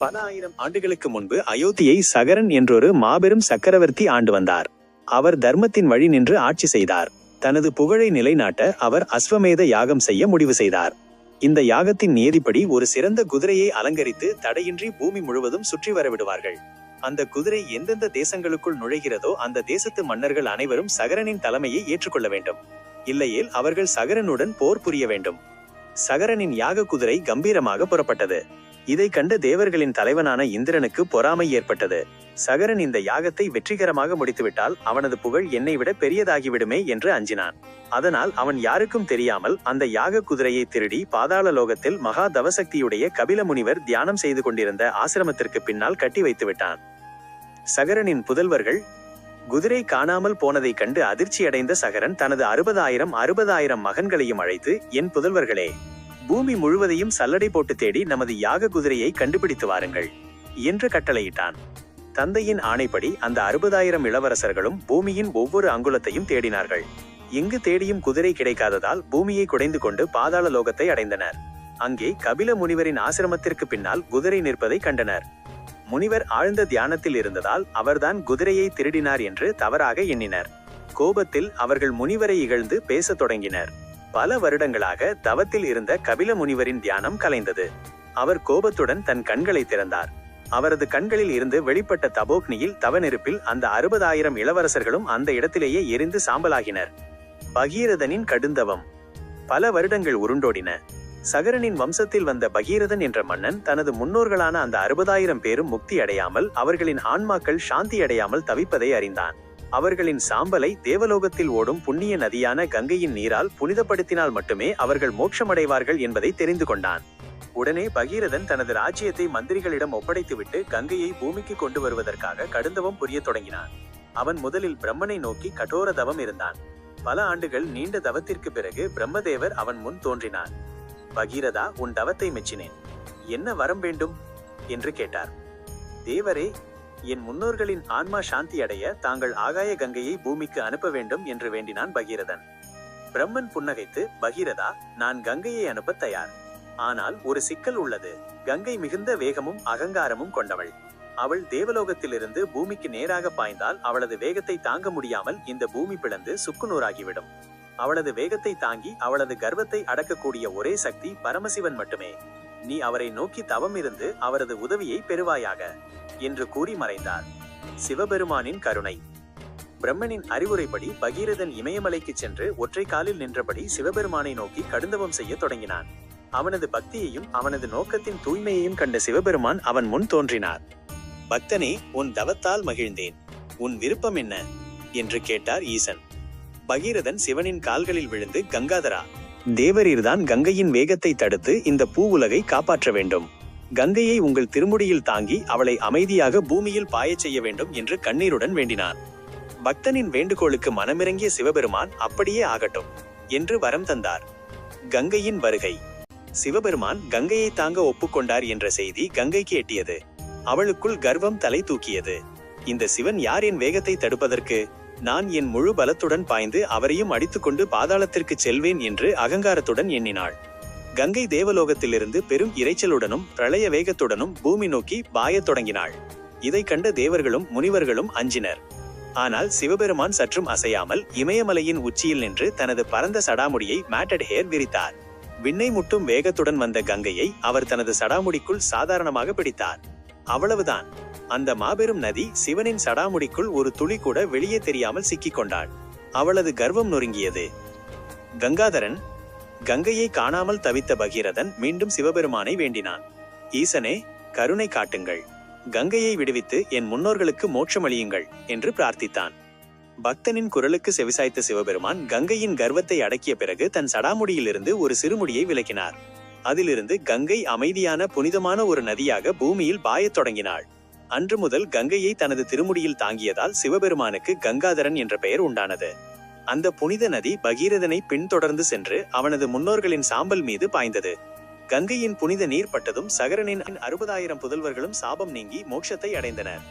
பல ஆயிரம் ஆண்டுகளுக்கு முன்பு அயோத்தியை சகரன் என்றொரு மாபெரும் சக்கரவர்த்தி ஆண்டு வந்தார். அவர் தர்மத்தின் வழி நின்று ஆட்சி செய்தார். தனது புகழை நிலைநாட்ட அவர் அஸ்வமேத யாகம் செய்ய முடிவு செய்தார். இந்த யாகத்தின் நியதிப்படி ஒரு சிறந்த குதிரையை அலங்கரித்து தடையின்றி பூமி முழுவதும் சுற்றி வரவிடுவார்கள். அந்த குதிரை எந்தெந்த தேசங்களுக்குள் நுழைகிறதோ அந்த தேசத்து மன்னர்கள் அனைவரும் சகரனின் தலைமையை ஏற்றுக்கொள்ள வேண்டும். இல்லையேல் அவர்கள் சகரனுடன் போர் புரிய வேண்டும். சகரனின் யாக குதிரை கம்பீரமாக புறப்பட்டது. இதை கண்ட தேவர்களின் தலைவனான இந்திரனுக்கு பொறாமை ஏற்பட்டது. சகரன் இந்த யாகத்தை வெற்றிகரமாக முடித்துவிட்டால் அவனது புகழ் என்னை விட பெரியதாகிவிடுமே என்று அஞ்சினான். அதனால் அவன் யாருக்கும் தெரியாமல் அந்த யாக குதிரையை திருடி பாதாள லோகத்தில் மகா தவசக்தியுடைய கபில முனிவர் தியானம் செய்து கொண்டிருந்த ஆசிரமத்திற்கு பின்னால் கட்டி வைத்து விட்டான். சகரனின் புதல்வர்கள் குதிரை காணாமல் போனதை கண்டு அதிர்ச்சியடைந்த சகரன் தனது 60,000 மகன்களையும் அழைத்து, என் புதல்வர்களே, பூமி முழுவதையும் சல்லடை போட்டு தேடி நமது யாக குதிரையை கண்டுபிடித்து வாருங்கள் என்று கட்டளையிட்டான். தந்தையின் ஆணைப்படி அந்த 60,000 இளவரசர்களும் பூமியின் ஒவ்வொரு அங்குலத்தையும் தேடினார்கள். எங்கு தேடியும் குதிரை கிடைக்காததால் பூமியை குடைந்து கொண்டு பாதாள லோகத்தை அடைந்தனர். அங்கே கபில முனிவரின் ஆசிரமத்திற்கு பின்னால் குதிரை நிற்பதை கண்டனர். முனிவர் ஆழ்ந்த தியானத்தில் இருந்ததால் அவர்தான் குதிரையை திருடினார் என்று தவறாக எண்ணினர். கோபத்தில் அவர்கள் முனிவரை இகழ்ந்து பேசத் தொடங்கினர். பல வருடங்களாக தவத்தில் இருந்த கபில முனிவரின் தியானம் கலைந்தது. அவர் கோபத்துடன் தன் கண்களை திறந்தார். அவரது கண்களில் இருந்து வெளிப்பட்ட தபோக்னியில் தவ நெருப்பில் அந்த 60,000 இளவரசர்களும் அந்த இடத்திலேயே எரிந்து சாம்பலாகினர். பகீரதனின் கடுந்தவம். பல வருடங்கள் உருண்டோடின. சகரனின் வம்சத்தில் வந்த பகீரதன் என்ற மன்னன் தனது முன்னோர்களான அந்த 60,000 பேரும் முக்தி அடையாமல், அவர்களின் ஆன்மாக்கள் சாந்தி அடையாமல் தவிப்பதை அறிந்தான். அவர்களின் சாம்பலை தேவலோகத்தில் ஓடும் புண்ணிய நதியான கங்கையின் நீரால் புனிதப்படுத்தினால் மட்டுமே அவர்கள் மோட்சமடைவார்கள் என்பதை தெரிந்து கொண்டான். உடனே பகீரதன் தனது ராஜ்யத்தை மந்திரிகளிடம் ஒப்படைத்துவிட்டு கங்கையை பூமிக்கு கொண்டு வருவதற்காக கடுந்தவம் புரிய தொடங்கினான். அவன் முதலில் பிரம்மனை நோக்கி கடோர தவம் இருந்தான். பல ஆண்டுகள் நீண்ட தவத்திற்கு பிறகு பிரம்மதேவர் அவன் முன் தோன்றினார். பகீரதா, உன் தவத்தை மெச்சினேன். என்ன வரம் வேண்டும் என்று கேட்டார். தேவரே, என் முன்னோர்களின் ஆன்மா சாந்தி அடைய தாங்கள் ஆகாய கங்கையை பூமிக்கு அனுப்ப வேண்டும் என்று வேண்டினான் பகீரதன். பிரம்மன் புன்னகைத்து, பகீரதா, நான் கங்கையை அனுப்ப தயார். ஆனால் ஒரு சிக்கல் உள்ளது. கங்கை மிகுந்த வேகமும் அகங்காரமும் கொண்டவள். அவள் தேவலோகத்திலிருந்து பூமிக்கு நேராக பாய்ந்தால் அவளது வேகத்தை தாங்க முடியாமல் இந்த பூமி பிளந்து சுக்குநூறாகிவிடும். அவளது வேகத்தை தாங்கி அவளது கர்வத்தை அடக்கக்கூடிய ஒரே சக்தி பரமசிவன் மட்டுமே. நீ அவரை நோக்கி தவம் இருந்து அவரது உதவியை பெறுவாயாக என்று கூறி மறைந்தார். சிவபெருமானின் கருணை. பிரம்மனின் அறிவுரைப்படி பகீரதன் இமயமலைக்கு சென்று ஒற்றை காலில் நின்றபடி சிவபெருமானை நோக்கி கடுந்தவம் செய்ய தொடங்கினான். அவனது பக்தியையும் அவனது நோக்கத்தின் தூய்மையையும் கண்ட சிவபெருமான் அவன் முன் தோன்றினார். பக்தனே, உன் தவத்தால் மகிழ்ந்தேன். உன் விருப்பம் என்ன என்று கேட்டார் ஈசன். பகீரதன் சிவனின் கால்களில் விழுந்து, கங்காதரா, தேவரீர்தான் கங்கையின் வேகத்தை தடுத்து இந்த பூ உலகை காப்பாற்ற வேண்டும். கங்கையை உங்கள் திருமுடியில் தாங்கி அவளை அமைதியாக பூமியில் பாயச் செய்ய வேண்டும் என்று கண்ணீருடன் வேண்டினான். பக்தனின் வேண்டுகோளுக்கு மனமிறங்கிய சிவபெருமான், அப்படியே ஆகட்டும் என்று வரம் தந்தார். கங்கையின் வருகை. சிவபெருமான் கங்கையை தாங்க ஒப்புக்கொண்டார் என்ற செய்தி கங்கைக்கு எட்டியது. அவளுக்குள் கர்வம் தலை தூக்கியது. இந்த சிவன் யார் என் வேகத்தை தடுப்பதற்கு? நான் என் முழு பலத்துடன் பாய்ந்து அவரையும் அடித்துக்கொண்டு பாதாளத்திற்கு செல்வேன் என்று அகங்காரத்துடன் எண்ணினாள். கங்கை தேவலோகத்திலிருந்து பெரும் இரைச்சலுடனும் பிரளய வேகத்துடனும் பூமி நோக்கி பாயத் தொடங்கினாள். இதை கண்ட தேவர்களும் முனிவர்களும் அஞ்சினர். ஆனால் சிவபெருமான் சற்றும் அசையாமல் இமயமலையின் உச்சியில் நின்று தனது பரந்த சடாமுடியை மேட்டட் ஹேர் விரித்தார். விண்ணை முட்டும் வேகத்துடன் வந்த கங்கையை அவர் தனது சடாமுடிக்குள் சாதாரணமாக பிடித்தார். அவ்வளவுதான். அந்த மாபெரும் நதி சிவனின் சடாமுடிக்குள் ஒரு துளி கூட வெளியே தெரியாமல் சிக்கிக் கொண்டாள். அவளது கர்வம் நொறுங்கியது. கங்காதரன். கங்கையை காணாமல் தவித்த பகீரதன் மீண்டும் சிவபெருமானை வேண்டினான். ஈசனே, கருணை காட்டுங்கள். கங்கையை விடுவித்து என் முன்னோர்களுக்கு மோட்சமளியுங்கள் என்று பிரார்த்தித்தான். பக்தனின் குரலுக்கு செவிசாய்த்த சிவபெருமான் கங்கையின் கர்வத்தை அடக்கிய பிறகு தன் சடாமுடியிலிருந்து ஒரு சிறுமுடியை விலக்கினார். அதிலிருந்து கங்கை அமைதியான புனிதமான ஒரு நதியாக பூமியில் பாயத் தொடங்கினாள். அன்று முதல் கங்கையை தனது திருமுடியில் தாங்கியதால் சிவபெருமானுக்கு கங்காதரன் என்ற பெயர் உண்டானது. அந்த புனித நதி பகீரதனை பின்தொடர்ந்து சென்று அவனது முன்னோர்களின் சாம்பல் மீது பாய்ந்தது. கங்கையின் புனித நீர் பட்டதும் சகரனின் 60,000 புதல்வர்களும் சாபம் நீங்கி மோட்சத்தை அடைந்தனர்.